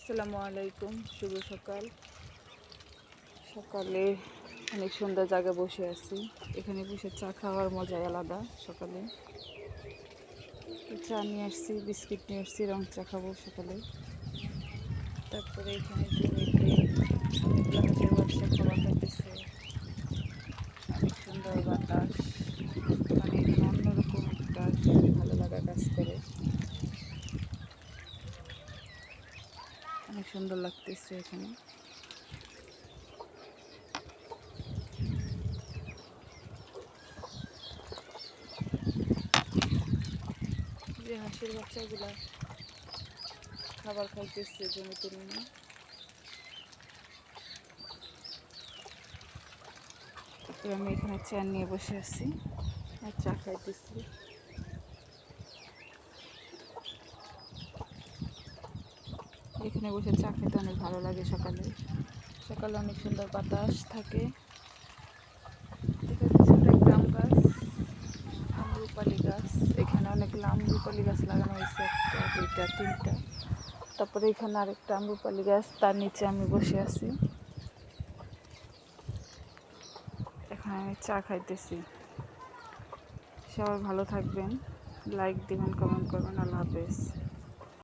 আসসালামু আলাইকুম, শুভ সকাল। সকালে অনেক সুন্দর জায়গায় বসে আছি। এখানে বসে চা খাওয়ার মজাই আলাদা। সকালে চা নিয়ে আসছি, বিস্কিট নিয়ে আসছি, রং চা খাবো সকালে। তারপরে এখানে জমিতে অনেকগুলো হাঁসের বাচ্চা খাবার খাইতেছে। অনেক সুন্দর বাতাস, মানে এখানে অন্যরকম একটা ভালো লাগা কাজ করে। অনেক সুন্দর লাগতেছে এখানে। যে হাঁসের বাচ্চাগুলা খাবার খাইতেছে জমিতে নেমে। তারপরে আমি এখানে চা নিয়ে বসে আছি আর চা খাইতেছি। এখানে বসে চা খেতে অনেক ভালো লাগে। সকালে সকালে অনেক সুন্দর বাতাস থাকে। দেখা যাচ্ছে একটা আম গাছ, আমরুপালি গাছ। এখানে অনেকগুলো আমরুপালি গাছ লাগানো হয়েছে, একটা দুইটা তিনটা। তারপরে এখানে আরেকটা আমরুপালি গাছ, তার নিচে আমি বসে আছি। এখানে আমি চা খাইতেছি। সবাই ভালো থাকবেন, লাইক দিবেন, কমেন্ট করবেন। আল্লাহ হাফেজ।